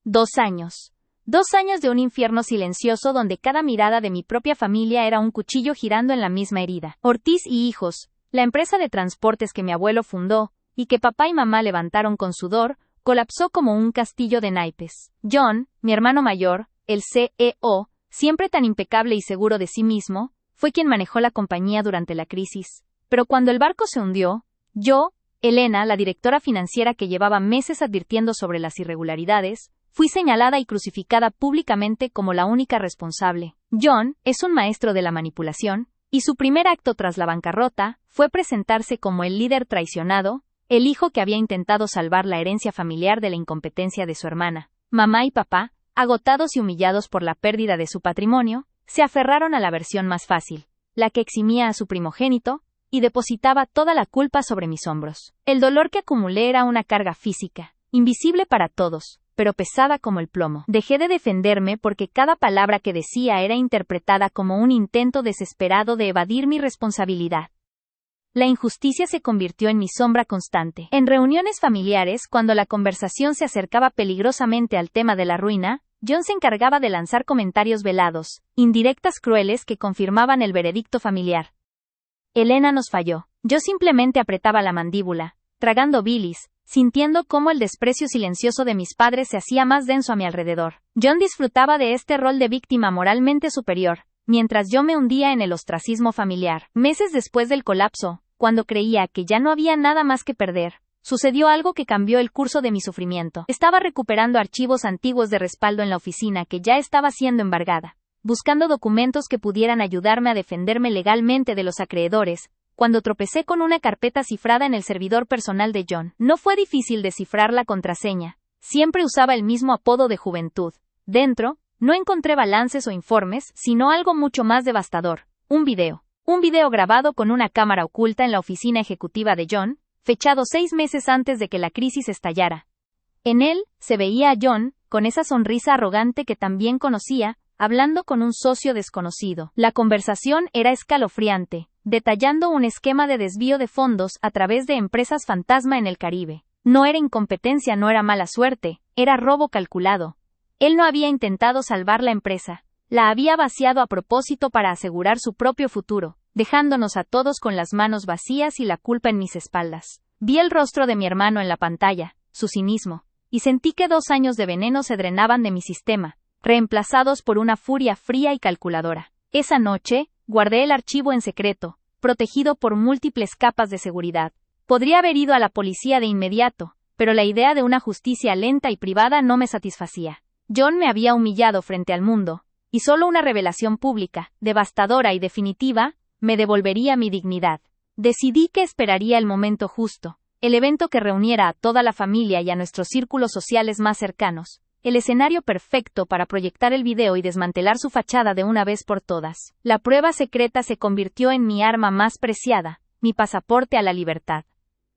2 años. 2 años de un infierno silencioso donde cada mirada de mi propia familia era un cuchillo girando en la misma herida. Ortiz y Hijos, la empresa de transportes que mi abuelo fundó, y que papá y mamá levantaron con sudor, colapsó como un castillo de naipes. John, mi hermano mayor, el CEO, siempre tan impecable y seguro de sí mismo, fue quien manejó la compañía durante la crisis. Pero cuando el barco se hundió, yo, Elena, la directora financiera que llevaba meses advirtiendo sobre las irregularidades, fui señalada y crucificada públicamente como la única responsable. John es un maestro de la manipulación, y su primer acto tras la bancarrota fue presentarse como el líder traicionado, el hijo que había intentado salvar la herencia familiar de la incompetencia de su hermana. Mamá y papá, agotados y humillados por la pérdida de su patrimonio, se aferraron a la versión más fácil, la que eximía a su primogénito, y depositaba toda la culpa sobre mis hombros. El dolor que acumulé era una carga física, invisible para todos, pero pesada como el plomo. Dejé de defenderme porque cada palabra que decía era interpretada como un intento desesperado de evadir mi responsabilidad. La injusticia se convirtió en mi sombra constante. En reuniones familiares, cuando la conversación se acercaba peligrosamente al tema de la ruina, John se encargaba de lanzar comentarios velados, indirectas crueles que confirmaban el veredicto familiar. Elena nos falló. Yo simplemente apretaba la mandíbula, tragando bilis, sintiendo cómo el desprecio silencioso de mis padres se hacía más denso a mi alrededor. John disfrutaba de este rol de víctima moralmente superior, mientras yo me hundía en el ostracismo familiar. Meses después del colapso, cuando creía que ya no había nada más que perder, sucedió algo que cambió el curso de mi sufrimiento. Estaba recuperando archivos antiguos de respaldo en la oficina que ya estaba siendo embargada, buscando documentos que pudieran ayudarme a defenderme legalmente de los acreedores, cuando tropecé con una carpeta cifrada en el servidor personal de John. No fue difícil descifrar la contraseña. Siempre usaba el mismo apodo de juventud. Dentro, no encontré balances o informes, sino algo mucho más devastador. Un video. Un video grabado con una cámara oculta en la oficina ejecutiva de John, fechado 6 meses antes de que la crisis estallara. En él, se veía a John, con esa sonrisa arrogante que también conocía, hablando con un socio desconocido. La conversación era escalofriante, detallando un esquema de desvío de fondos a través de empresas fantasma en el Caribe. No era incompetencia, no era mala suerte, era robo calculado. Él no había intentado salvar la empresa, la había vaciado a propósito para asegurar su propio futuro, dejándonos a todos con las manos vacías y la culpa en mis espaldas. Vi el rostro de mi hermano en la pantalla, su cinismo, y sentí que 2 años de veneno se drenaban de mi sistema, reemplazados por una furia fría y calculadora. Esa noche, guardé el archivo en secreto, protegido por múltiples capas de seguridad. Podría haber ido a la policía de inmediato, pero la idea de una justicia lenta y privada no me satisfacía. John me había humillado frente al mundo, y solo una revelación pública, devastadora y definitiva, me devolvería mi dignidad. Decidí que esperaría el momento justo, el evento que reuniera a toda la familia y a nuestros círculos sociales más cercanos, el escenario perfecto para proyectar el video y desmantelar su fachada de una vez por todas. La prueba secreta se convirtió en mi arma más preciada, mi pasaporte a la libertad.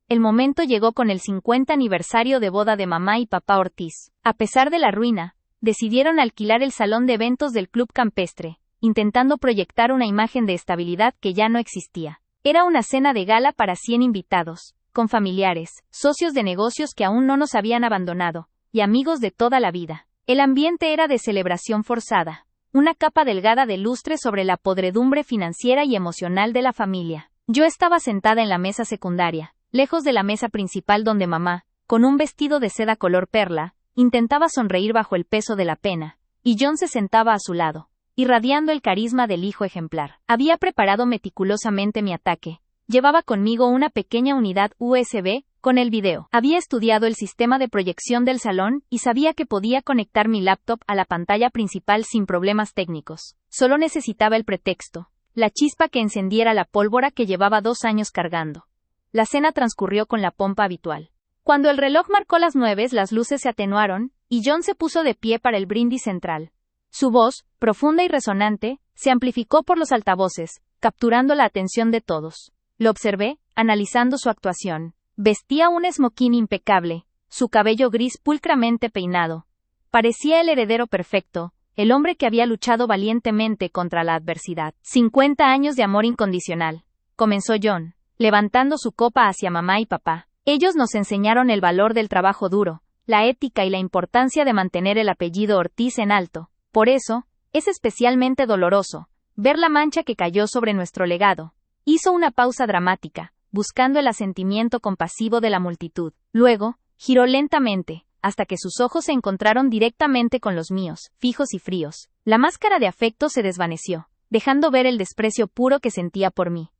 El momento llegó con el 50 aniversario de boda de mamá y papá Ortiz. A pesar de la ruina, decidieron alquilar el salón de eventos del Club Campestre, intentando proyectar una imagen de estabilidad que ya no existía. Era una cena de gala para 100 invitados, con familiares, socios de negocios que aún no nos habían abandonado, y amigos de toda la vida. El ambiente era de celebración forzada, una capa delgada de lustre sobre la podredumbre financiera y emocional de la familia. Yo estaba sentada en la mesa secundaria, lejos de la mesa principal donde mamá, con un vestido de seda color perla, intentaba sonreír bajo el peso de la pena, y John se sentaba a su lado, irradiando el carisma del hijo ejemplar. Había preparado meticulosamente mi ataque. Llevaba conmigo una pequeña unidad USB, con el video. Había estudiado el sistema de proyección del salón y sabía que podía conectar mi laptop a la pantalla principal sin problemas técnicos. Solo necesitaba el pretexto, la chispa que encendiera la pólvora que llevaba 2 años cargando. La cena transcurrió con la pompa habitual. Cuando el reloj marcó las 9, las luces se atenuaron, y John se puso de pie para el brindis central. Su voz, profunda y resonante, se amplificó por los altavoces, capturando la atención de todos. Lo observé, analizando su actuación. Vestía un esmoquín impecable, su cabello gris pulcramente peinado. Parecía el heredero perfecto, el hombre que había luchado valientemente contra la adversidad. 50 años de amor incondicional, comenzó John, levantando su copa hacia mamá y papá. Ellos nos enseñaron el valor del trabajo duro, la ética y la importancia de mantener el apellido Ortiz en alto. Por eso, es especialmente doloroso ver la mancha que cayó sobre nuestro legado. Hizo una pausa dramática, buscando el asentimiento compasivo de la multitud. Luego, giró lentamente, hasta que sus ojos se encontraron directamente con los míos, fijos y fríos. La máscara de afecto se desvaneció, dejando ver el desprecio puro que sentía por mí.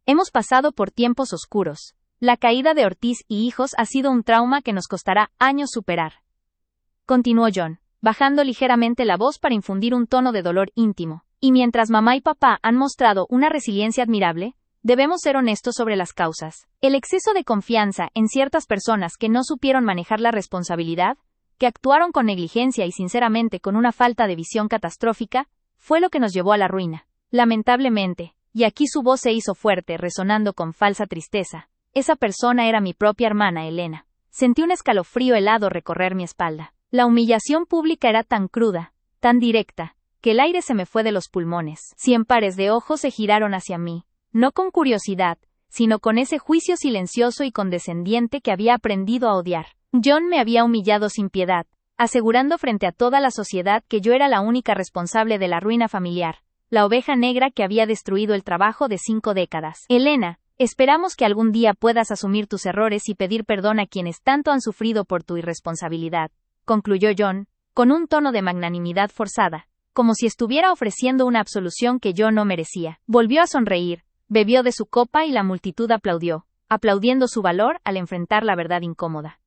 Hemos pasado por tiempos oscuros. La caída de Ortiz y hijos ha sido un trauma que nos costará años superar. Continuó John, bajando ligeramente la voz para infundir un tono de dolor íntimo. Y mientras mamá y papá han mostrado una resiliencia admirable, debemos ser honestos sobre las causas. El exceso de confianza en ciertas personas que no supieron manejar la responsabilidad, que actuaron con negligencia y sinceramente con una falta de visión catastrófica, fue lo que nos llevó a la ruina. Lamentablemente, y aquí su voz se hizo fuerte, resonando con falsa tristeza, esa persona era mi propia hermana Elena. Sentí un escalofrío helado recorrer mi espalda. La humillación pública era tan cruda, tan directa, que el aire se me fue de los pulmones. 100 pares de ojos se giraron hacia mí, no con curiosidad, sino con ese juicio silencioso y condescendiente que había aprendido a odiar. John me había humillado sin piedad, asegurando frente a toda la sociedad que yo era la única responsable de la ruina familiar, la oveja negra que había destruido el trabajo de 5 décadas. Elena, esperamos que algún día puedas asumir tus errores y pedir perdón a quienes tanto han sufrido por tu irresponsabilidad, concluyó John, con un tono de magnanimidad forzada, como si estuviera ofreciendo una absolución que yo no merecía. Volvió a sonreír, bebió de su copa y la multitud aplaudió, aplaudiendo su valor al enfrentar la verdad incómoda.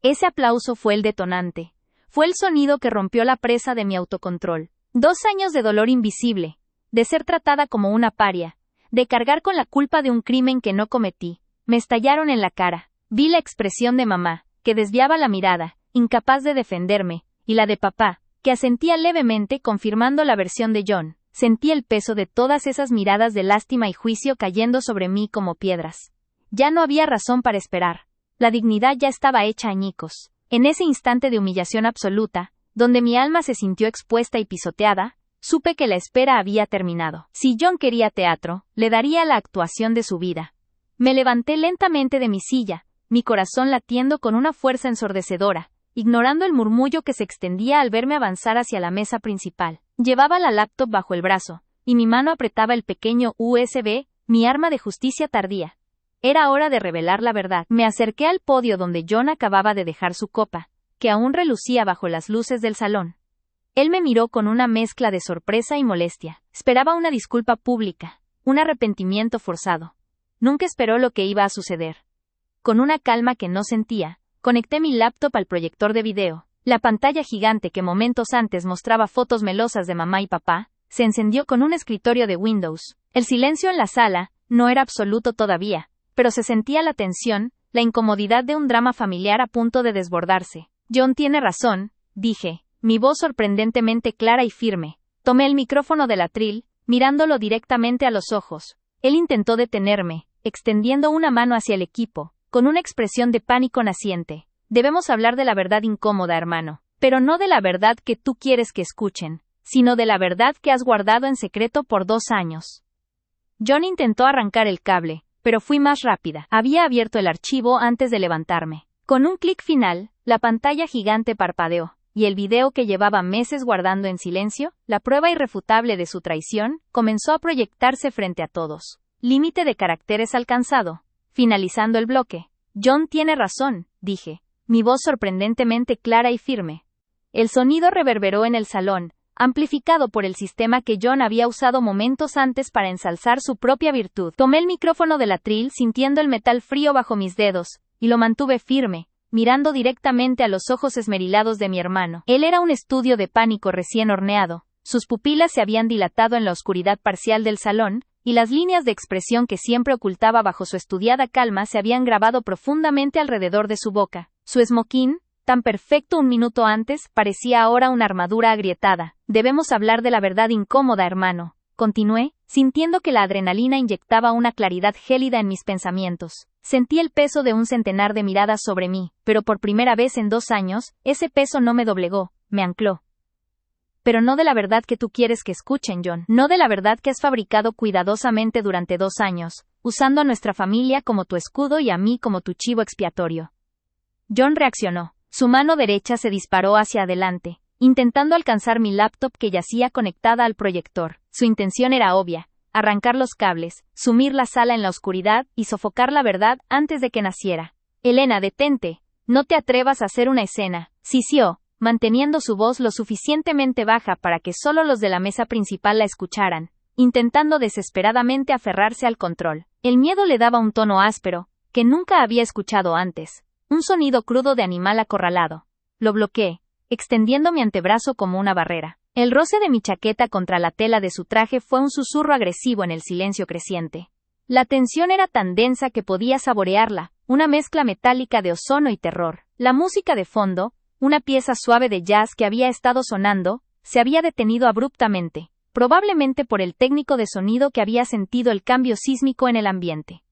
Ese aplauso fue el detonante. Fue el sonido que rompió la presa de mi autocontrol. 2 años de dolor invisible, de ser tratada como una paria, de cargar con la culpa de un crimen que no cometí, me estallaron en la cara. Vi la expresión de mamá, que desviaba la mirada, incapaz de defenderme, y la de papá, que asentía levemente confirmando la versión de John. Sentí el peso de todas esas miradas de lástima y juicio cayendo sobre mí como piedras. Ya no había razón para esperar. La dignidad ya estaba hecha añicos. En ese instante de humillación absoluta, donde mi alma se sintió expuesta y pisoteada, supe que la espera había terminado. Si John quería teatro, le daría la actuación de su vida. Me levanté lentamente de mi silla, mi corazón latiendo con una fuerza ensordecedora, ignorando el murmullo que se extendía al verme avanzar hacia la mesa principal. Llevaba la laptop bajo el brazo, y mi mano apretaba el pequeño USB, mi arma de justicia tardía. Era hora de revelar la verdad. Me acerqué al podio donde John acababa de dejar su copa, que aún relucía bajo las luces del salón. Él me miró con una mezcla de sorpresa y molestia. Esperaba una disculpa pública, un arrepentimiento forzado. Nunca esperó lo que iba a suceder. Con una calma que no sentía, conecté mi laptop al proyector de video. La pantalla gigante que momentos antes mostraba fotos melosas de mamá y papá, se encendió con un escritorio de Windows. El silencio en la sala no era absoluto todavía, pero se sentía la tensión, la incomodidad de un drama familiar a punto de desbordarse. John tiene razón, dije, mi voz sorprendentemente clara y firme. Tomé el micrófono del atril, mirándolo directamente a los ojos. Él intentó detenerme, extendiendo una mano hacia el equipo, con una expresión de pánico naciente. Debemos hablar de la verdad incómoda, hermano, pero no de la verdad que tú quieres que escuchen, sino de la verdad que has guardado en secreto por 2 años. John intentó arrancar el cable, pero fui más rápida. Había abierto el archivo antes de levantarme. Con un clic final, la pantalla gigante parpadeó, y el video que llevaba meses guardando en silencio, la prueba irrefutable de su traición, comenzó a proyectarse frente a todos. Límite de caracteres alcanzado. Finalizando el bloque. John tiene razón, dije, mi voz sorprendentemente clara y firme. El sonido reverberó en el salón, amplificado por el sistema que John había usado momentos antes para ensalzar su propia virtud. Tomé el micrófono del atril sintiendo el metal frío bajo mis dedos, y lo mantuve firme, mirando directamente a los ojos esmerilados de mi hermano. Él era un estudio de pánico recién horneado, sus pupilas se habían dilatado en la oscuridad parcial del salón, y las líneas de expresión que siempre ocultaba bajo su estudiada calma se habían grabado profundamente alrededor de su boca. Su esmoquín, tan perfecto un minuto antes, parecía ahora una armadura agrietada. Debemos hablar de la verdad incómoda, hermano, continué, sintiendo que la adrenalina inyectaba una claridad gélida en mis pensamientos. Sentí el peso de un centenar de miradas sobre mí, pero por primera vez en 2 años, ese peso no me doblegó, me ancló. Pero no de la verdad que tú quieres que escuchen, John. No de la verdad que has fabricado cuidadosamente durante 2 años, usando a nuestra familia como tu escudo y a mí como tu chivo expiatorio. John reaccionó. Su mano derecha se disparó hacia adelante, intentando alcanzar mi laptop que yacía conectada al proyector. Su intención era obvia: arrancar los cables, sumir la sala en la oscuridad y sofocar la verdad antes de que naciera. Elena, detente. No te atrevas a hacer una escena, sisió, manteniendo su voz lo suficientemente baja para que solo los de la mesa principal la escucharan, intentando desesperadamente aferrarse al control. El miedo le daba un tono áspero, que nunca había escuchado antes, un sonido crudo de animal acorralado. Lo bloqueé, extendiendo mi antebrazo como una barrera. El roce de mi chaqueta contra la tela de su traje fue un susurro agresivo en el silencio creciente. La tensión era tan densa que podía saborearla, una mezcla metálica de ozono y terror. La música de fondo, una pieza suave de jazz que había estado sonando, se había detenido abruptamente, probablemente por el técnico de sonido que había sentido el cambio sísmico en el ambiente.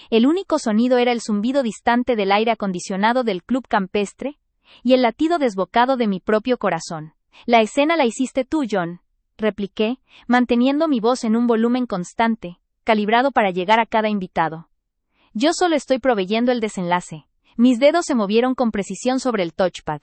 El único sonido era el zumbido distante del aire acondicionado del club campestre y el latido desbocado de mi propio corazón. La escena la hiciste tú, John, repliqué, manteniendo mi voz en un volumen constante, calibrado para llegar a cada invitado. Yo solo estoy proveyendo el desenlace. Mis dedos se movieron con precisión sobre el touchpad.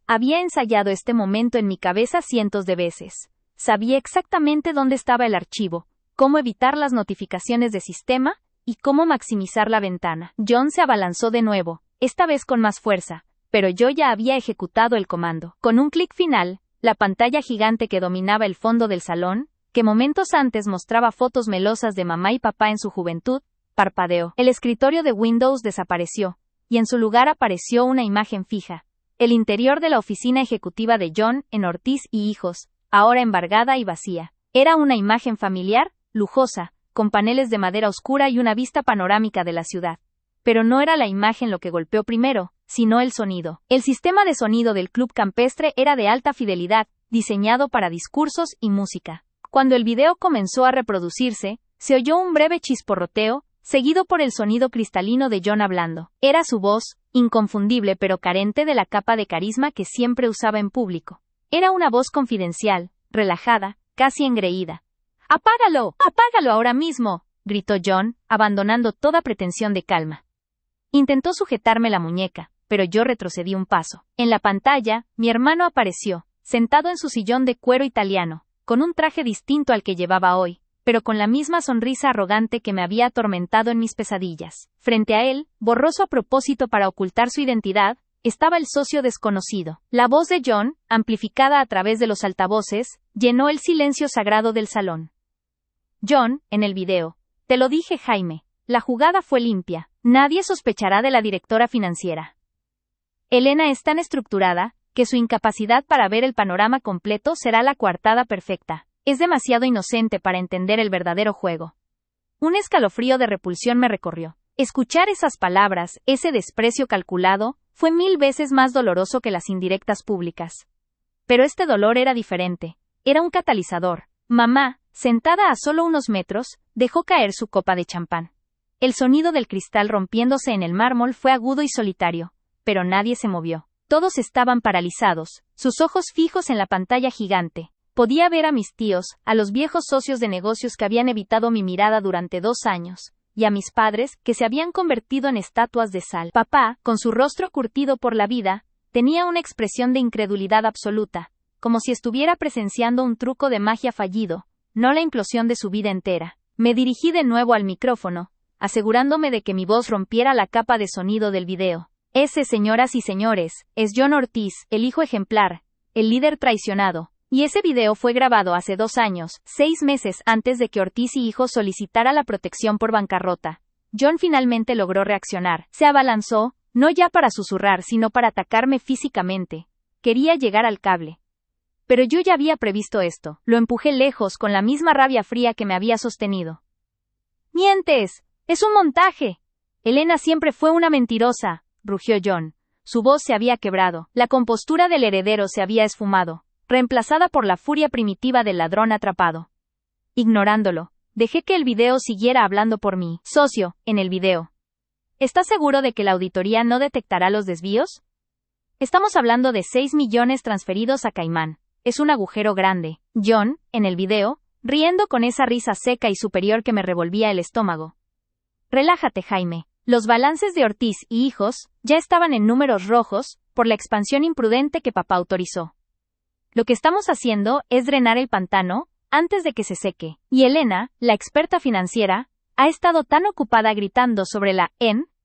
Había ensayado este momento en mi cabeza cientos de veces. Sabía exactamente dónde estaba el archivo, cómo evitar las notificaciones de sistema y cómo maximizar la ventana. John se abalanzó de nuevo, esta vez con más fuerza, pero yo ya había ejecutado el comando. Con un clic final, la pantalla gigante que dominaba el fondo del salón, que momentos antes mostraba fotos melosas de mamá y papá en su juventud, parpadeó. El escritorio de Windows desapareció, y en su lugar apareció una imagen fija. El interior de la oficina ejecutiva de John, en Ortiz y Hijos, ahora embargada y vacía. Era una imagen familiar, lujosa, con paneles de madera oscura y una vista panorámica de la ciudad. Pero no era la imagen lo que golpeó primero, sino el sonido. El sistema de sonido del club campestre era de alta fidelidad, diseñado para discursos y música. Cuando el video comenzó a reproducirse, se oyó un breve chisporroteo, seguido por el sonido cristalino de John hablando. Era su voz, inconfundible pero carente de la capa de carisma que siempre usaba en público. Era una voz confidencial, relajada, casi engreída. ¡Apágalo! ¡Apágalo ahora mismo!, gritó John, abandonando toda pretensión de calma. Intentó sujetarme la muñeca, pero yo retrocedí un paso. En la pantalla, mi hermano apareció, sentado en su sillón de cuero italiano, con un traje distinto al que llevaba hoy, pero con la misma sonrisa arrogante que me había atormentado en mis pesadillas. Frente a él, borroso a propósito para ocultar su identidad, estaba el socio desconocido. La voz de John, amplificada a través de los altavoces, llenó el silencio sagrado del salón. John, en el video. Te lo dije, Jaime. La jugada fue limpia. Nadie sospechará de la directora financiera. Elena es tan estructurada, que su incapacidad para ver el panorama completo será la coartada perfecta. Es demasiado inocente para entender el verdadero juego. Un escalofrío de repulsión me recorrió. Escuchar esas palabras, ese desprecio calculado, fue 1000 veces más doloroso que las indirectas públicas. Pero este dolor era diferente. Era un catalizador. Mamá, sentada a solo unos metros, dejó caer su copa de champán. El sonido del cristal rompiéndose en el mármol fue agudo y solitario, pero nadie se movió. Todos estaban paralizados, sus ojos fijos en la pantalla gigante. Podía ver a mis tíos, a los viejos socios de negocios que habían evitado mi mirada durante 2 años, y a mis padres, que se habían convertido en estatuas de sal. Papá, con su rostro curtido por la vida, tenía una expresión de incredulidad absoluta, como si estuviera presenciando un truco de magia fallido, no la implosión de su vida entera. Me dirigí de nuevo al micrófono, asegurándome de que mi voz rompiera la capa de sonido del video. Ese, señoras y señores, es John Ortiz, el hijo ejemplar, el líder traicionado. Y ese video fue grabado hace 2 años, 6 meses antes de que Ortiz y Hijos solicitara la protección por bancarrota. John finalmente logró reaccionar. Se abalanzó, no ya para susurrar sino para atacarme físicamente. Quería llegar al cable. Pero yo ya había previsto esto. Lo empujé lejos con la misma rabia fría que me había sostenido. ¡Mientes! ¡Es un montaje! Elena siempre fue una mentirosa, rugió John. Su voz se había quebrado. La compostura del heredero se había esfumado, reemplazada por la furia primitiva del ladrón atrapado. Ignorándolo, dejé que el video siguiera hablando por mí. Socio, en el video. ¿Estás seguro de que la auditoría no detectará los desvíos? Estamos hablando de 6 millones transferidos a Caimán. Es un agujero grande. John, en el video, riendo con esa risa seca y superior que me revolvía el estómago. Relájate, Jaime. Los balances de Ortiz y hijos ya estaban en números rojos por la expansión imprudente que papá autorizó. Lo que estamos haciendo es drenar el pantano antes de que se seque. Y Elena, la experta financiera, ha estado tan ocupada gritando sobre la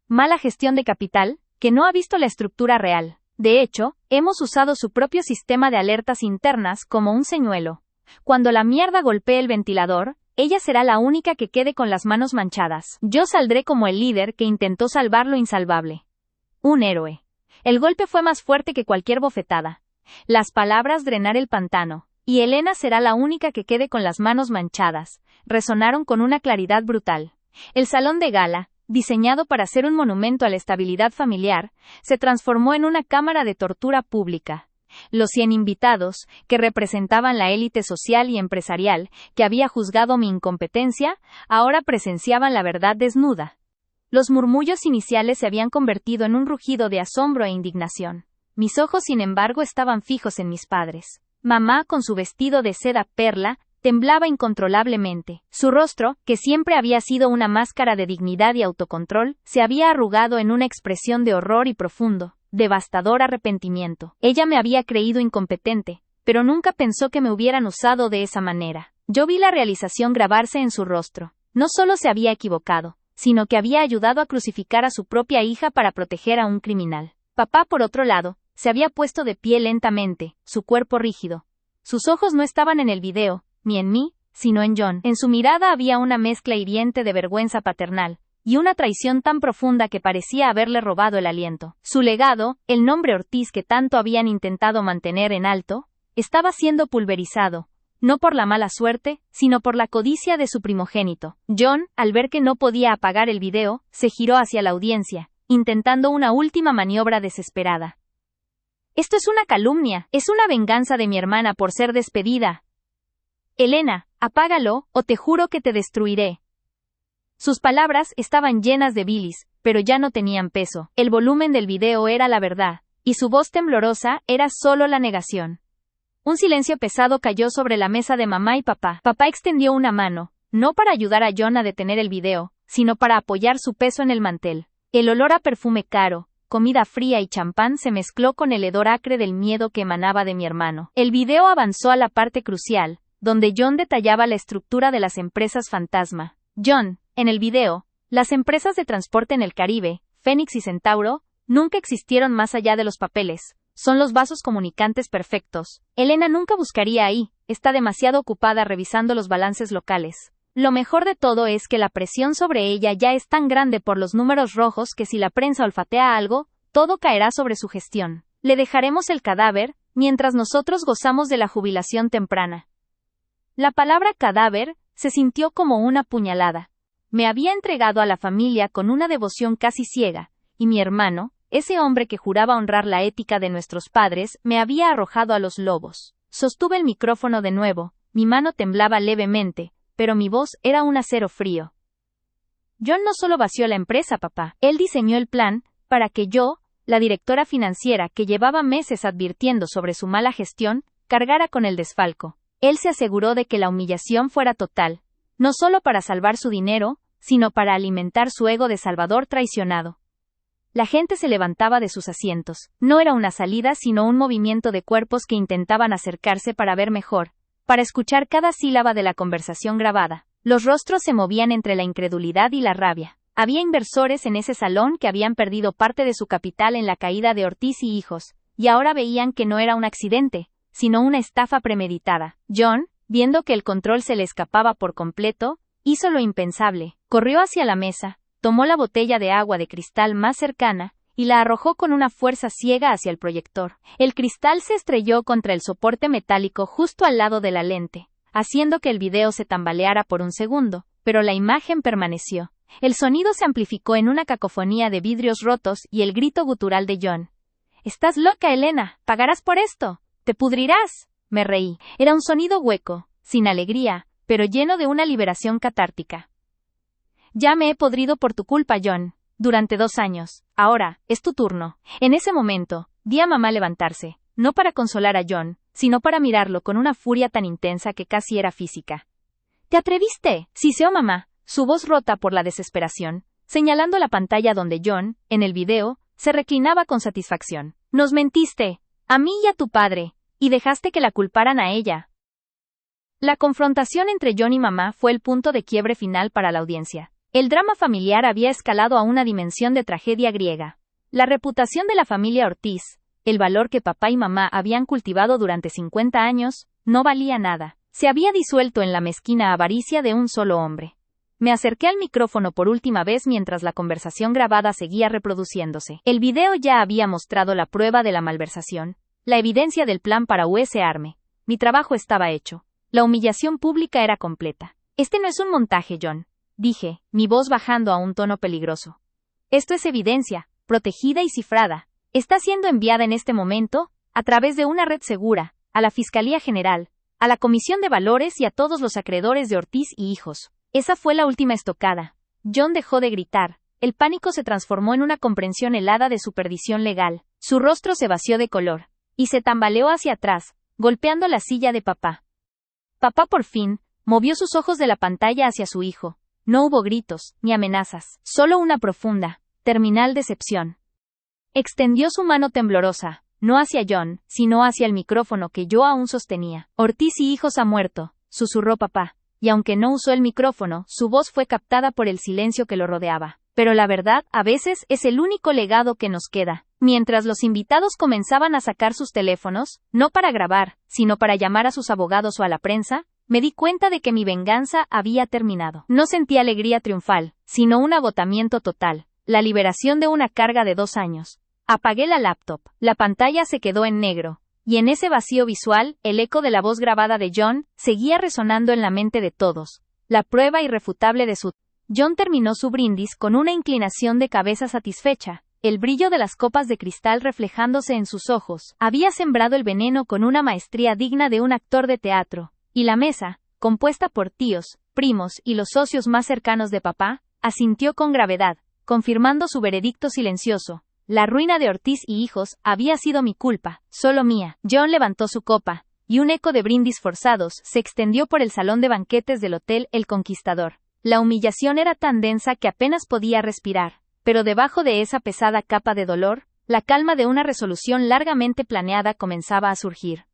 mala gestión de capital, que no ha visto la estructura real. De hecho, hemos usado su propio sistema de alertas internas como un señuelo. Cuando la mierda golpee el ventilador, ella será la única que quede con las manos manchadas. Yo saldré como el líder que intentó salvar lo insalvable. Un héroe. El golpe fue más fuerte que cualquier bofetada. Las palabras drenar el pantano, y Elena será la única que quede con las manos manchadas, resonaron con una claridad brutal. El salón de gala, diseñado para ser un monumento a la estabilidad familiar, se transformó en una cámara de tortura pública. Los 100 invitados, que representaban la élite social y empresarial, que había juzgado mi incompetencia, ahora presenciaban la verdad desnuda. Los murmullos iniciales se habían convertido en un rugido de asombro e indignación. Mis ojos, sin embargo, estaban fijos en mis padres. Mamá, con su vestido de seda perla, temblaba incontrolablemente. Su rostro, que siempre había sido una máscara de dignidad y autocontrol, se había arrugado en una expresión de horror y profundo, devastador arrepentimiento. Ella me había creído incompetente, pero nunca pensó que me hubieran usado de esa manera. Yo vi la realización grabarse en su rostro. No solo se había equivocado, sino que había ayudado a crucificar a su propia hija para proteger a un criminal. Papá, por otro lado, se había puesto de pie lentamente, su cuerpo rígido. Sus ojos no estaban en el video, ni en mí, sino en John. En su mirada había una mezcla hiriente de vergüenza paternal, y una traición tan profunda que parecía haberle robado el aliento. Su legado, el nombre Ortiz que tanto habían intentado mantener en alto, estaba siendo pulverizado, no por la mala suerte, sino por la codicia de su primogénito. John, al ver que no podía apagar el video, se giró hacia la audiencia, intentando una última maniobra desesperada. Esto es una calumnia, es una venganza de mi hermana por ser despedida. Elena, apágalo, o te juro que te destruiré. Sus palabras estaban llenas de bilis, pero ya no tenían peso. El volumen del video era la verdad, y su voz temblorosa era solo la negación. Un silencio pesado cayó sobre la mesa de mamá y papá. Papá extendió una mano, no para ayudar a John a detener el video, sino para apoyar su peso en el mantel. El olor a perfume caro, comida fría y champán se mezcló con el hedor acre del miedo que emanaba de mi hermano. El video avanzó a la parte crucial, donde John detallaba la estructura de las empresas fantasma. John, en el video, las empresas de transporte en el Caribe, Fénix y Centauro, nunca existieron más allá de los papeles. Son los vasos comunicantes perfectos. Elena nunca buscaría ahí, está demasiado ocupada revisando los balances locales. Lo mejor de todo es que la presión sobre ella ya es tan grande por los números rojos que si la prensa olfatea algo, todo caerá sobre su gestión. Le dejaremos el cadáver, mientras nosotros gozamos de la jubilación temprana. La palabra cadáver se sintió como una puñalada. Me había entregado a la familia con una devoción casi ciega, y mi hermano, ese hombre que juraba honrar la ética de nuestros padres, me había arrojado a los lobos. Sostuve el micrófono de nuevo, mi mano temblaba levemente, pero mi voz era un acero frío. John no solo vació la empresa, papá. Él diseñó el plan para que yo, la directora financiera que llevaba meses advirtiendo sobre su mala gestión, cargara con el desfalco. Él se aseguró de que la humillación fuera total, no solo para salvar su dinero, sino para alimentar su ego de salvador traicionado. La gente se levantaba de sus asientos. No era una salida sino un movimiento de cuerpos que intentaban acercarse para ver mejor, para escuchar cada sílaba de la conversación grabada. Los rostros se movían entre la incredulidad y la rabia. Había inversores en ese salón que habían perdido parte de su capital en la caída de Ortiz y hijos, y ahora veían que no era un accidente, sino una estafa premeditada. John, viendo que el control se le escapaba por completo, hizo lo impensable. Corrió hacia la mesa, tomó la botella de agua de cristal más cercana, y la arrojó con una fuerza ciega hacia el proyector. El cristal se estrelló contra el soporte metálico justo al lado de la lente, haciendo que el video se tambaleara por un segundo, pero la imagen permaneció. El sonido se amplificó en una cacofonía de vidrios rotos y el grito gutural de John. «¡Estás loca, Elena! ¡Pagarás por esto! ¡Te pudrirás!». Me reí. Era un sonido hueco, sin alegría, pero lleno de una liberación catártica. «Ya me he podrido por tu culpa, John. Durante 2 años. Ahora, es tu turno». En ese momento, vi a mamá levantarse, no para consolar a John, sino para mirarlo con una furia tan intensa que casi era física. «¿Te atreviste?», siseó mamá, su voz rota por la desesperación. señalando la pantalla donde John, en el video, se reclinaba con satisfacción. Nos mentiste, a mí y a tu padre, y dejaste que la culparan a ella. La confrontación entre John y mamá fue el punto de quiebre final para la audiencia. El drama familiar había escalado a una dimensión de tragedia griega. La reputación de la familia Ortiz, el valor que papá y mamá habían cultivado durante 50 años, no valía nada. Se había disuelto en la mezquina avaricia de un solo hombre. Me acerqué al micrófono por última vez mientras la conversación grabada seguía reproduciéndose. El video ya había mostrado la prueba de la malversación, la evidencia del plan para usarme. Mi trabajo estaba hecho. La humillación pública era completa. Este no es un montaje, John, dije, mi voz bajando a un tono peligroso. Esto es evidencia, protegida y cifrada. Está siendo enviada en este momento, a través de una red segura, a la Fiscalía General, a la Comisión de Valores y a todos los acreedores de Ortiz y hijos. Esa fue la última estocada. John dejó de gritar. El pánico se transformó en una comprensión helada de su perdición legal. Su rostro se vació de color, y se tambaleó hacia atrás, golpeando la silla de papá. Papá por fin, movió sus ojos de la pantalla hacia su hijo. No hubo gritos, ni amenazas, solo una profunda, terminal decepción. Extendió su mano temblorosa, no hacia John, sino hacia el micrófono que yo aún sostenía. Ortiz y hijos ha muerto, susurró papá, y aunque no usó el micrófono, su voz fue captada por el silencio que lo rodeaba. Pero la verdad, a veces, es el único legado que nos queda. Mientras los invitados comenzaban a sacar sus teléfonos, no para grabar, sino para llamar a sus abogados o a la prensa, me di cuenta de que mi venganza había terminado. No sentí alegría triunfal, sino un agotamiento total, la liberación de una carga de 2 años. Apagué la laptop, la pantalla se quedó en negro, y en ese vacío visual, el eco de la voz grabada de John seguía resonando en la mente de todos. La prueba irrefutable de su... John terminó su brindis con una inclinación de cabeza satisfecha. El brillo de las copas de cristal reflejándose en sus ojos había sembrado el veneno con una maestría digna de un actor de teatro, y la mesa, compuesta por tíos, primos y los socios más cercanos de papá, asintió con gravedad, confirmando su veredicto silencioso. La ruina de Ortiz y hijos había sido mi culpa, solo mía. John levantó su copa, y un eco de brindis forzados se extendió por el salón de banquetes del Hotel El Conquistador. La humillación era tan densa que apenas podía respirar, pero debajo de esa pesada capa de dolor, la calma de una resolución largamente planeada comenzaba a surgir.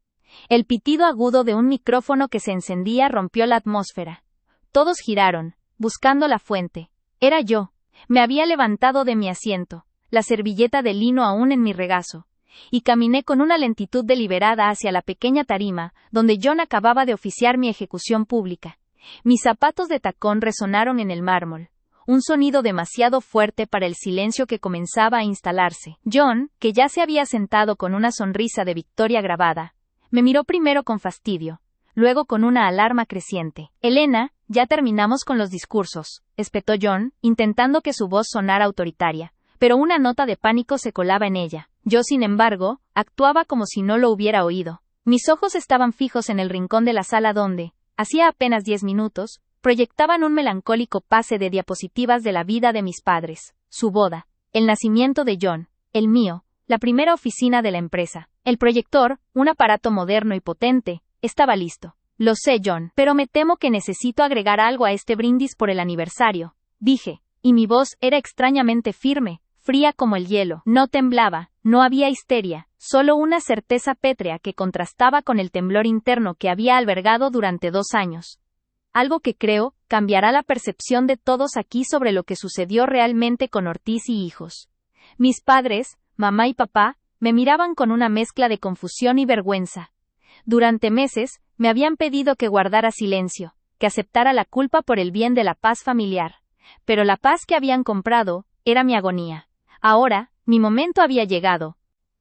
El pitido agudo de un micrófono que se encendía rompió la atmósfera. Todos giraron, buscando la fuente. Era yo. Me había levantado de mi asiento, la servilleta de lino aún en mi regazo, y caminé con una lentitud deliberada hacia la pequeña tarima, donde John acababa de oficiar mi ejecución pública. Mis zapatos de tacón resonaron en el mármol, un sonido demasiado fuerte para el silencio que comenzaba a instalarse. John, que ya se había sentado con una sonrisa de victoria grabada, me miró primero con fastidio, luego con una alarma creciente. Elena, ya terminamos con los discursos, espetó John, intentando que su voz sonara autoritaria, pero una nota de pánico se colaba en ella. Yo, sin embargo, actuaba como si no lo hubiera oído. Mis ojos estaban fijos en el rincón de la sala donde, hacía apenas 10 minutos, proyectaban un melancólico pase de diapositivas de la vida de mis padres, su boda, el nacimiento de John, el mío, la primera oficina de la empresa. El proyector, un aparato moderno y potente, estaba listo. Lo sé, John, pero me temo que necesito agregar algo a este brindis por el aniversario, dije, y mi voz era extrañamente firme, fría como el hielo. No temblaba, no había histeria, solo una certeza pétrea que contrastaba con el temblor interno que había albergado durante 2 años. Algo que creo, cambiará la percepción de todos aquí sobre lo que sucedió realmente con Ortiz y hijos. Mis padres, mamá y papá, me miraban con una mezcla de confusión y vergüenza. Durante meses, me habían pedido que guardara silencio, que aceptara la culpa por el bien de la paz familiar. Pero la paz que habían comprado, era mi agonía. Ahora, mi momento había llegado.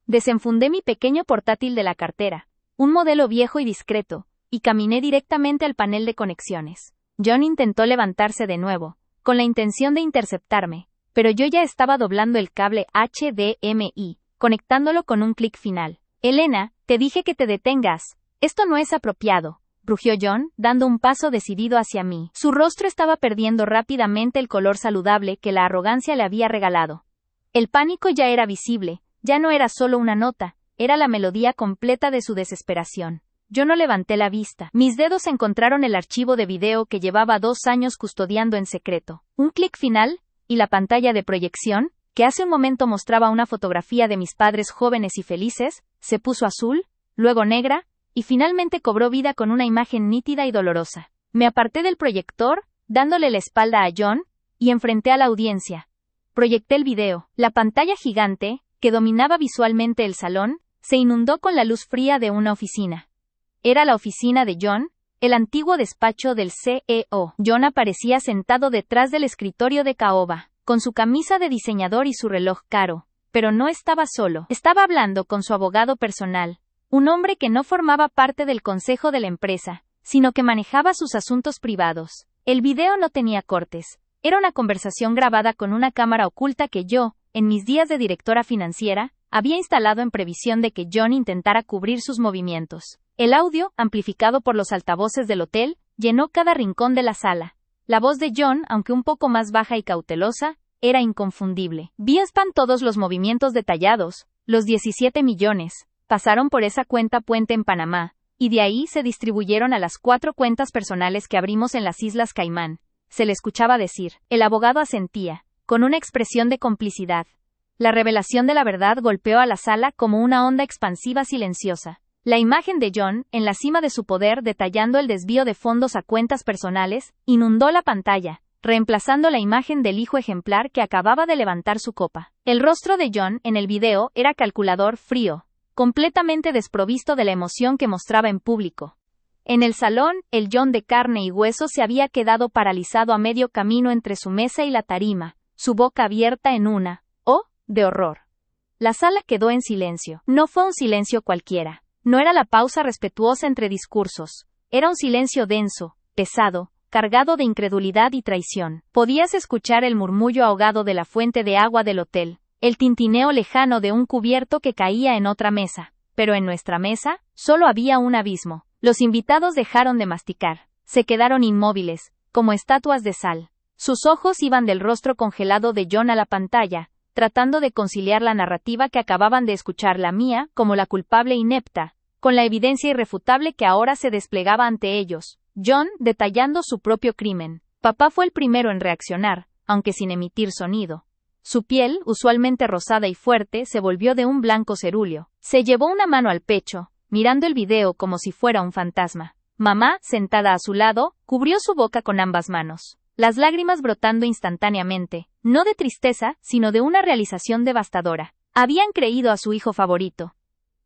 Desenfundé mi pequeño portátil de la cartera, un modelo viejo y discreto, y caminé directamente al panel de conexiones. John intentó levantarse de nuevo, con la intención de interceptarme, pero yo ya estaba doblando el cable HDMI, conectándolo con un clic final. Elena, te dije que te detengas. Esto no es apropiado, rugió John, dando un paso decidido hacia mí. Su rostro estaba perdiendo rápidamente el color saludable que la arrogancia le había regalado. El pánico ya era visible, ya no era solo una nota, era la melodía completa de su desesperación. Yo no levanté la vista. Mis dedos encontraron el archivo de video que llevaba 2 años custodiando en secreto. Un clic final, y la pantalla de proyección, que hace un momento mostraba una fotografía de mis padres jóvenes y felices, se puso azul, luego negra, y finalmente cobró vida con una imagen nítida y dolorosa. Me aparté del proyector, dándole la espalda a John, y enfrenté a la audiencia. Proyecté el video. La pantalla gigante, que dominaba visualmente el salón, se inundó con la luz fría de una oficina. Era la oficina de John, el antiguo despacho del CEO. John aparecía sentado detrás del escritorio de caoba, con su camisa de diseñador y su reloj caro, pero no estaba solo. Estaba hablando con su abogado personal, un hombre que no formaba parte del consejo de la empresa, sino que manejaba sus asuntos privados. El video no tenía cortes. Era una conversación grabada con una cámara oculta que yo, en mis días de directora financiera, había instalado en previsión de que John intentara cubrir sus movimientos. El audio, amplificado por los altavoces del hotel, llenó cada rincón de la sala. La voz de John, aunque un poco más baja y cautelosa, era inconfundible. Vi todos los movimientos detallados, los 17 millones, pasaron por esa cuenta puente en Panamá, y de ahí se distribuyeron a las 4 cuentas personales que abrimos en las Islas Caimán. Se le escuchaba decir. El abogado asentía, con una expresión de complicidad. La revelación de la verdad golpeó a la sala como una onda expansiva silenciosa. La imagen de John, en la cima de su poder detallando el desvío de fondos a cuentas personales, inundó la pantalla, reemplazando la imagen del hijo ejemplar que acababa de levantar su copa. El rostro de John, en el video, era calculador, frío, completamente desprovisto de la emoción que mostraba en público. En el salón, el John de carne y hueso se había quedado paralizado a medio camino entre su mesa y la tarima, su boca abierta en una «oh» de horror. La sala quedó en silencio. No fue un silencio cualquiera. No era la pausa respetuosa entre discursos. Era un silencio denso, pesado, cargado de incredulidad y traición. Podías escuchar el murmullo ahogado de la fuente de agua del hotel, el tintineo lejano de un cubierto que caía en otra mesa. Pero en nuestra mesa, solo había un abismo. Los invitados dejaron de masticar. Se quedaron inmóviles, como estatuas de sal. Sus ojos iban del rostro congelado de John a la pantalla, tratando de conciliar la narrativa que acababan de escuchar, la mía, como la culpable inepta, con la evidencia irrefutable que ahora se desplegaba ante ellos. John, detallando su propio crimen. Papá fue el primero en reaccionar, aunque sin emitir sonido. Su piel, usualmente rosada y fuerte, se volvió de un blanco cerúleo. Se llevó una mano al pecho, mirando el video como si fuera un fantasma. Mamá, sentada a su lado, cubrió su boca con ambas manos, las lágrimas brotando instantáneamente, no de tristeza, sino de una realización devastadora. Habían creído a su hijo favorito.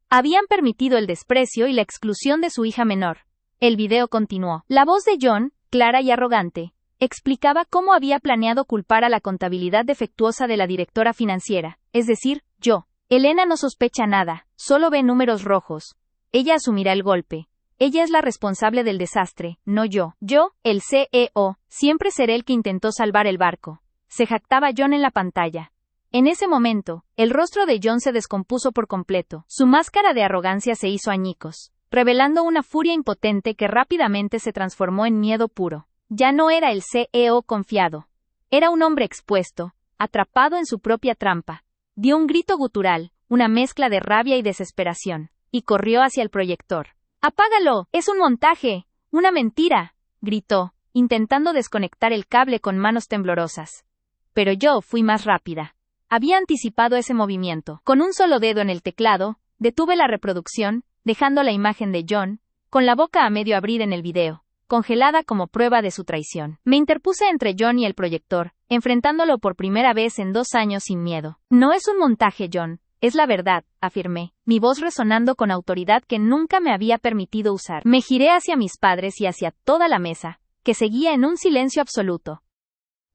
Habían permitido el desprecio y la exclusión de su hija menor. El video continuó. La voz de John, clara y arrogante, explicaba cómo había planeado culpar a la contabilidad defectuosa de la directora financiera, es decir, yo. Elena no sospecha nada, solo ve números rojos. Ella asumirá el golpe. Ella es la responsable del desastre, no yo. Yo, el CEO, siempre seré el que intentó salvar el barco. Se jactaba John en la pantalla. En ese momento, el rostro de John se descompuso por completo. Su máscara de arrogancia se hizo añicos, revelando una furia impotente que rápidamente se transformó en miedo puro. Ya no era el CEO confiado. Era un hombre expuesto, atrapado en su propia trampa. Dio un grito gutural, una mezcla de rabia y desesperación, y corrió hacia el proyector. ¡Apágalo! ¡Es un montaje! ¡Una mentira!, gritó, intentando desconectar el cable con manos temblorosas. Pero yo fui más rápida. Había anticipado ese movimiento. Con un solo dedo en el teclado, detuve la reproducción, dejando la imagen de John, con la boca a medio abrir en el video, congelada como prueba de su traición. Me interpuse entre John y el proyector, enfrentándolo por primera vez en 2 años sin miedo. No es un montaje, John. Es la verdad, afirmé, mi voz resonando con autoridad que nunca me había permitido usar. Me giré hacia mis padres y hacia toda la mesa, que seguía en un silencio absoluto.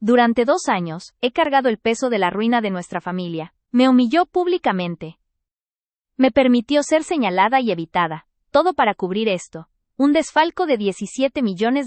Durante 2 años, he cargado el peso de la ruina de nuestra familia. Me humilló públicamente. Me permitió ser señalada y evitada, todo para cubrir esto. Un desfalco de $17 millones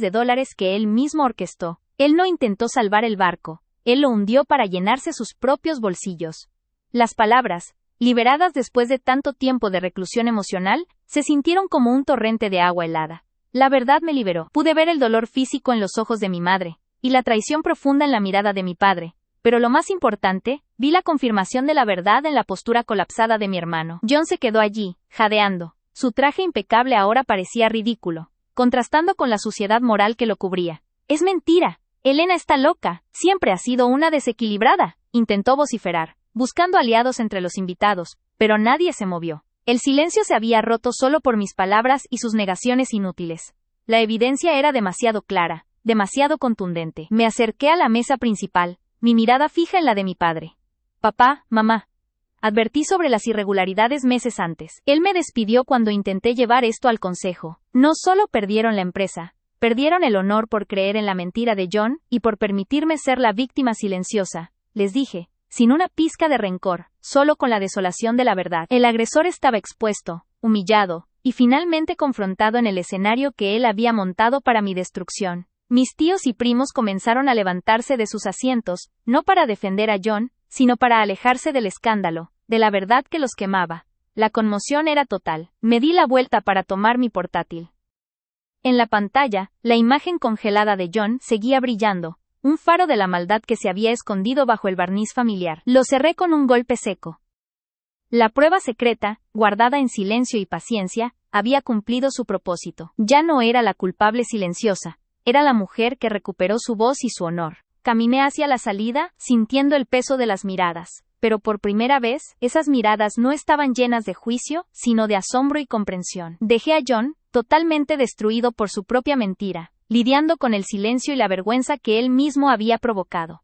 que él mismo orquestó. Él no intentó salvar el barco, él lo hundió para llenarse sus propios bolsillos. Las palabras, liberadas después de tanto tiempo de reclusión emocional, se sintieron como un torrente de agua helada. La verdad me liberó. Pude ver el dolor físico en los ojos de mi madre, y la traición profunda en la mirada de mi padre. Pero lo más importante, vi la confirmación de la verdad en la postura colapsada de mi hermano. John se quedó allí, jadeando. Su traje impecable ahora parecía ridículo, contrastando con la suciedad moral que lo cubría. «Es mentira», Elena está loca, siempre ha sido una desequilibrada, intentó vociferar, buscando aliados entre los invitados, pero nadie se movió. El silencio se había roto solo por mis palabras y sus negaciones inútiles. La evidencia era demasiado clara, demasiado contundente. Me acerqué a la mesa principal, mi mirada fija en la de mi padre. Papá, mamá. Advertí sobre las irregularidades meses antes. Él me despidió cuando intenté llevar esto al consejo. No solo perdieron la empresa, perdieron el honor por creer en la mentira de John y por permitirme ser la víctima silenciosa, les dije, sin una pizca de rencor, solo con la desolación de la verdad. El agresor estaba expuesto, humillado, y finalmente confrontado en el escenario que él había montado para mi destrucción. Mis tíos y primos comenzaron a levantarse de sus asientos, no para defender a John, sino para alejarse del escándalo, de la verdad que los quemaba. La conmoción era total. Me di la vuelta para tomar mi portátil. En la pantalla, la imagen congelada de John seguía brillando, un faro de la maldad que se había escondido bajo el barniz familiar. Lo cerré con un golpe seco. La prueba secreta, guardada en silencio y paciencia, había cumplido su propósito. Ya no era la culpable silenciosa, era la mujer que recuperó su voz y su honor. Caminé hacia la salida, sintiendo el peso de las miradas, pero por primera vez, esas miradas no estaban llenas de juicio, sino de asombro y comprensión. Dejé a John, totalmente destruido por su propia mentira, lidiando con el silencio y la vergüenza que él mismo había provocado.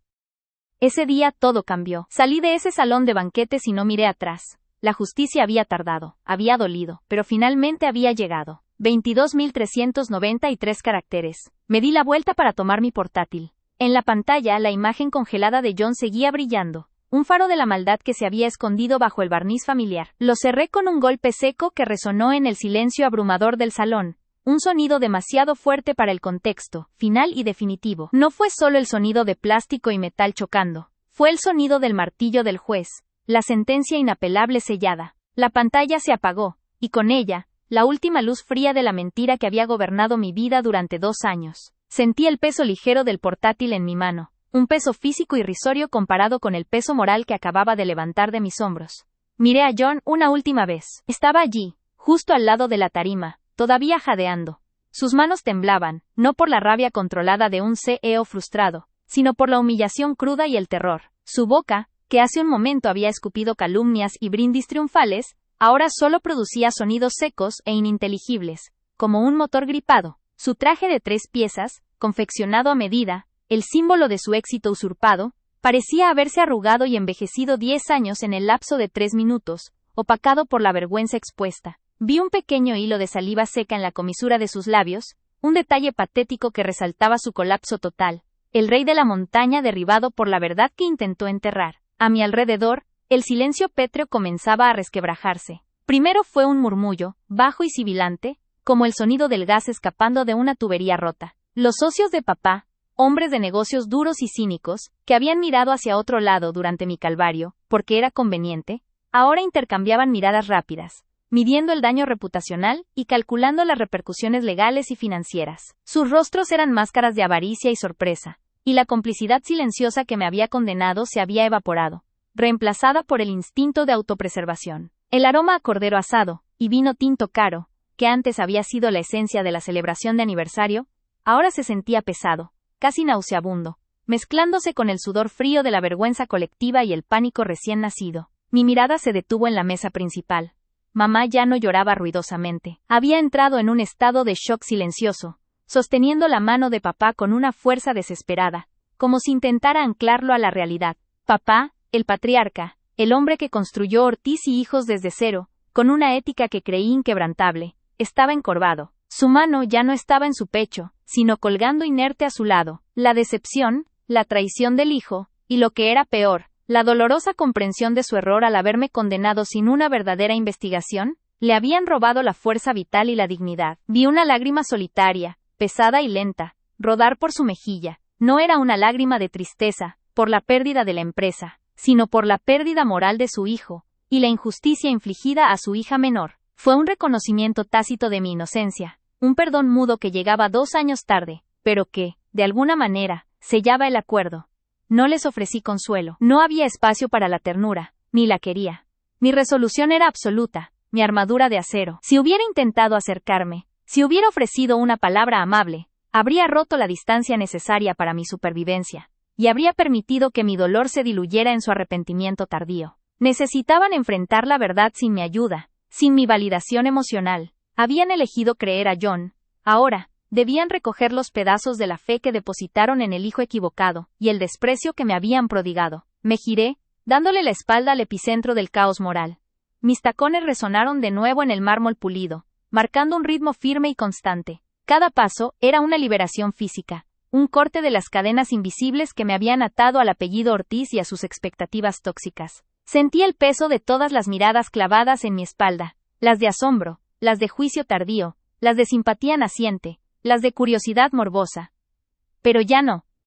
Ese día todo cambió. Salí de ese salón de banquetes y no miré atrás. La justicia había tardado, había dolido, pero finalmente había llegado. 22.393 caracteres. Me di la vuelta para tomar mi portátil. En la pantalla, la imagen congelada de John seguía brillando, un faro de la maldad que se había escondido bajo el barniz familiar. Lo cerré con un golpe seco que resonó en el silencio abrumador del salón. Un sonido demasiado fuerte para el contexto, final y definitivo. No fue solo el sonido de plástico y metal chocando, fue el sonido del martillo del juez, la sentencia inapelable sellada. La pantalla se apagó, y con ella, la última luz fría de la mentira que había gobernado mi vida durante 2 años. Sentí el peso ligero del portátil en mi mano, un peso físico irrisorio comparado con el peso moral que acababa de levantar de mis hombros. Miré a John una última vez. Estaba allí, justo al lado de la tarima, todavía jadeando. Sus manos temblaban, no por la rabia controlada de un CEO frustrado, sino por la humillación cruda y el terror. Su boca, que hace un momento había escupido calumnias y brindis triunfales, ahora solo producía sonidos secos e ininteligibles, como un motor gripado. Su traje de 3 piezas, confeccionado a medida, el símbolo de su éxito usurpado, parecía haberse arrugado y envejecido 10 años en el lapso de 3 minutos, opacado por la vergüenza expuesta. Vi un pequeño hilo de saliva seca en la comisura de sus labios, un detalle patético que resaltaba su colapso total, el rey de la montaña derribado por la verdad que intentó enterrar. A mi alrededor, el silencio pétreo comenzaba a resquebrajarse. Primero fue un murmullo, bajo y sibilante, como el sonido del gas escapando de una tubería rota. Los socios de papá, hombres de negocios duros y cínicos, que habían mirado hacia otro lado durante mi calvario, porque era conveniente, ahora intercambiaban miradas rápidas, midiendo el daño reputacional y calculando las repercusiones legales y financieras. Sus rostros eran máscaras de avaricia y sorpresa, y la complicidad silenciosa que me había condenado se había evaporado, reemplazada por el instinto de autopreservación. El aroma a cordero asado y vino tinto caro, que antes había sido la esencia de la celebración de aniversario, ahora se sentía pesado, casi nauseabundo, mezclándose con el sudor frío de la vergüenza colectiva y el pánico recién nacido. Mi mirada se detuvo en la mesa principal. Mamá ya no lloraba ruidosamente. Había entrado en un estado de shock silencioso, sosteniendo la mano de papá con una fuerza desesperada, como si intentara anclarlo a la realidad. Papá, el patriarca, el hombre que construyó Ortiz y Hijos desde cero, con una ética que creí inquebrantable, estaba encorvado. Su mano ya no estaba en su pecho, sino colgando inerte a su lado. La decepción, la traición del hijo, y lo que era peor, la dolorosa comprensión de su error al haberme condenado sin una verdadera investigación, le habían robado la fuerza vital y la dignidad. Vi una lágrima solitaria, pesada y lenta, rodar por su mejilla. No era una lágrima de tristeza, por la pérdida de la empresa, sino por la pérdida moral de su hijo, y la injusticia infligida a su hija menor. Fue un reconocimiento tácito de mi inocencia, un perdón mudo que llegaba 2 años tarde, pero que, de alguna manera, sellaba el acuerdo. No les ofrecí consuelo. No había espacio para la ternura, ni la quería. Mi resolución era absoluta, mi armadura de acero. Si hubiera intentado acercarme, si hubiera ofrecido una palabra amable, habría roto la distancia necesaria para mi supervivencia, y habría permitido que mi dolor se diluyera en su arrepentimiento tardío. Necesitaban enfrentar la verdad sin mi ayuda, sin mi validación emocional. Habían elegido creer a John. Ahora, debían recoger los pedazos de la fe que depositaron en el hijo equivocado, y el desprecio que me habían prodigado. Me giré, dándole la espalda al epicentro del caos moral. Mis tacones resonaron de nuevo en el mármol pulido, marcando un ritmo firme y constante. Cada paso era una liberación física, un corte de las cadenas invisibles que me habían atado al apellido Ortiz y a sus expectativas tóxicas. Sentí el peso de todas las miradas clavadas en mi espalda, las de asombro, las de juicio tardío, las de simpatía naciente, las de curiosidad morbosa. Pero ya no,